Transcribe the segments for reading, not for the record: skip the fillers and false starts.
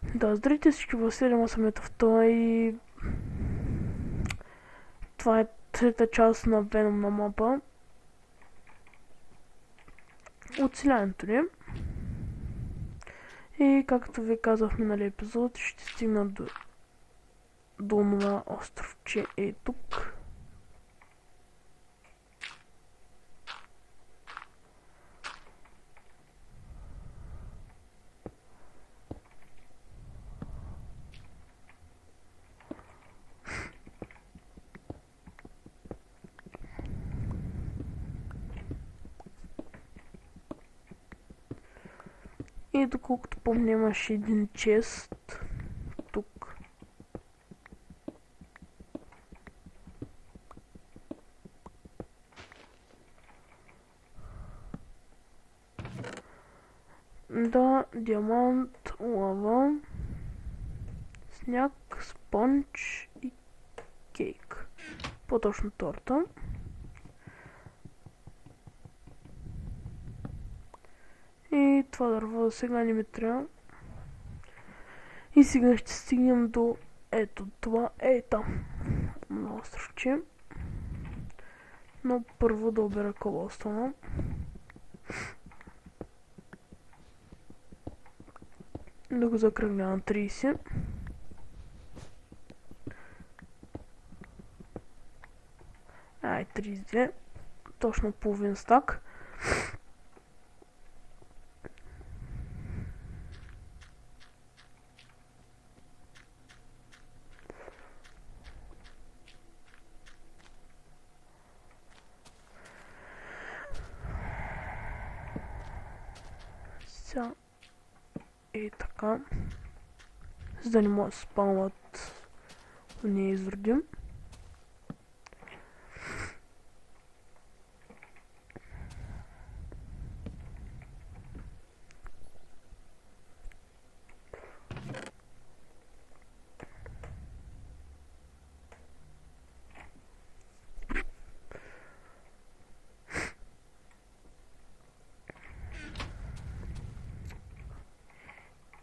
Да, здравейте всички, Василия Саметов. Това е трета част на Веном на мапа. Оцелянето ни. И както ви казах в миналия епизод, ще стигна до това островче е тук. И доколкото помня, имаше един чест тук. Да, диамант, лава, сняг, спонж и кейк. По-точно торта. И това дърво сега не ми трябва. И сега ще стигнем до ето това е там на островче. Но първо да обера колостана. Да го закръгля на 30. Ай, 32. Точно половин стак. Сега е така. За да не може да спалват ние изродим.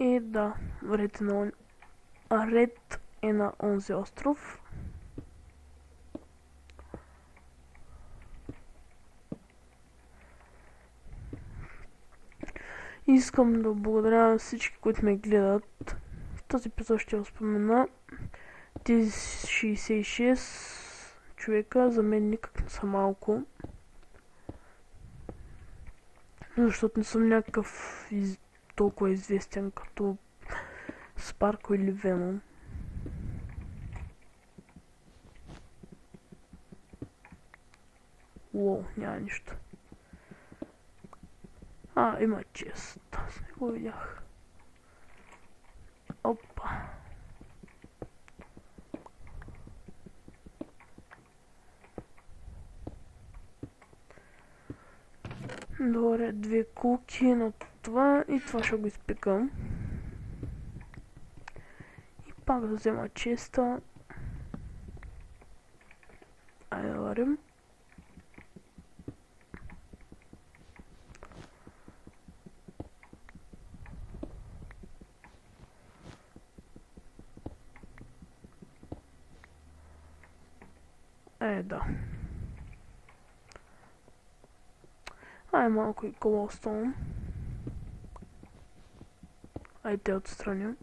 И да, ред е на онзи остров. Искам да благодаря на всички, които ме гледат. В този епизод ще спомена тези 66 човека, за мен никак не са малко. Защото не съм някакъв толкова известен като Спарко или Веном. Лоу, няма нищо. Има чест. Аз не го видях. Опа. Добре, 2 куки на това и това ще го изпикам. И пак да взема честа. Айде да варим. Да. Малко и колостон. Те отстраним.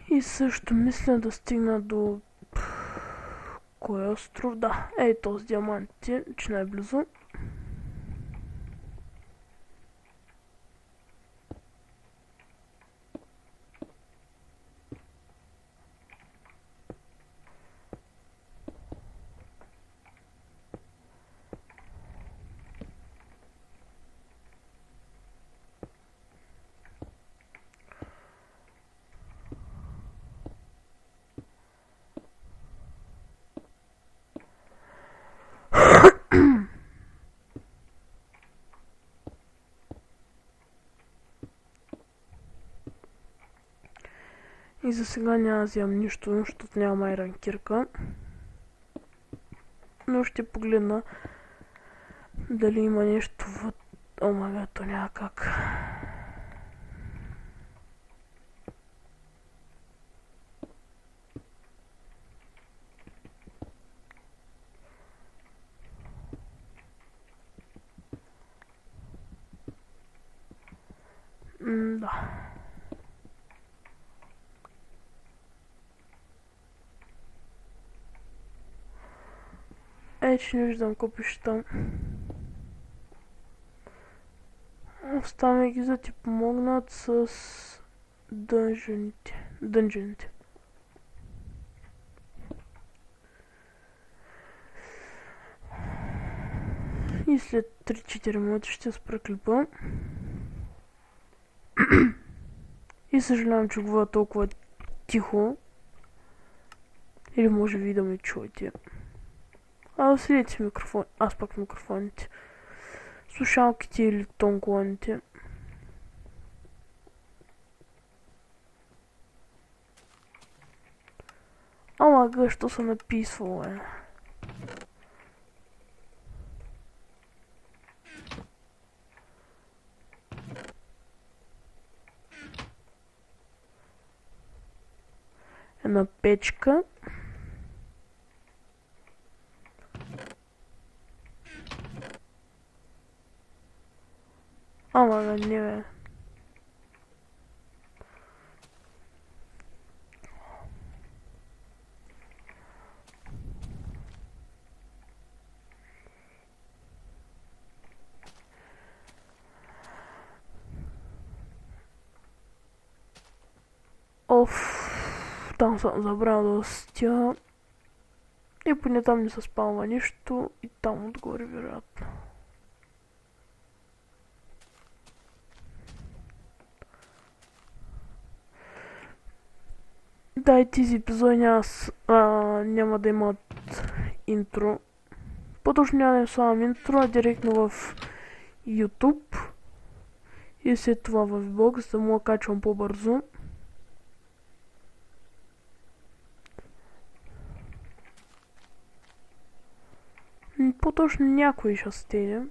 И също мисля да стигна до кой остров? Да, този диамант, че най-близо. И за сега няма да вземам нищо, защото няма и ранкирка. Но ще погледна дали има нещо в... О, мага, то няма как. Да. Че не виждам копиш там. Оставяме ги за ти помогнат с дънжените. И след 3-4 минути ще спра клипа. И съжалявам, че говоря толкова тихо. Или може ви да ме чуете. Следите си микрофон. Аз пак микрофоните. Слушалките или тонклоните. Ама гъщо се написвало е. Една печка. Ама не бе. Там съм забрал да остя. И поне там не се спалва нищо. И там отгоре вероятно. Да, и тези епизоди няма да имат интро. По-точно няма да им слагам интро, а директно в YouTube. И след това в блог, за да мога качвам по-бързо. По-точно някой ще стене.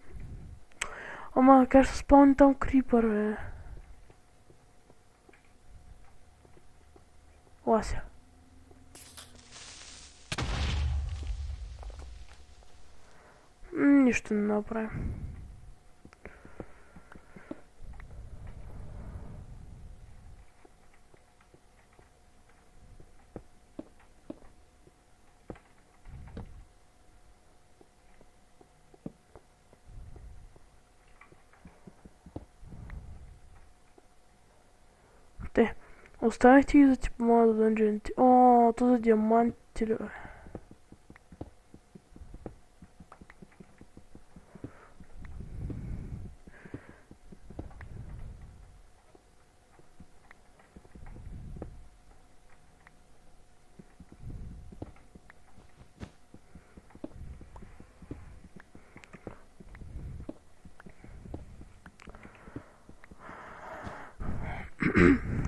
Ама как ще спълни там крипър, бе? Лася. Нищо не направим. Оставихте ги за ти помага до дънжените. О, то за диаманти ли бе?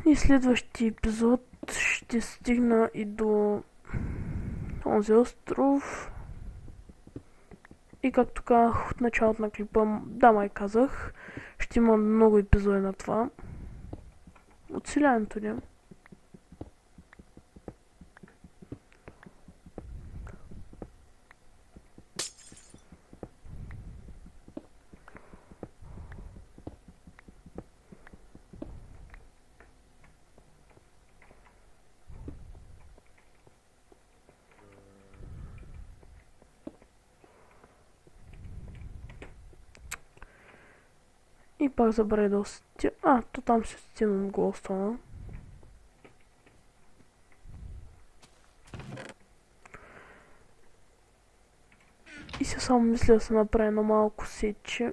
И следващия епизод ще стигна и до този остров. И както казах от началото на клипа, да, май казах, ще има много епизоди на това. Оцеляването ни. И пак забравя да остия. То там ще стигнем Голстона. И се само мисля да се направи на малко сече.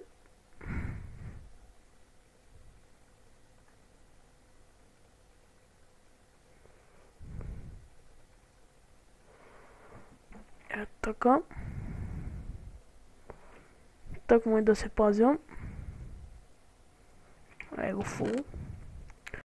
Така. Так му и да се пазя. Его фул.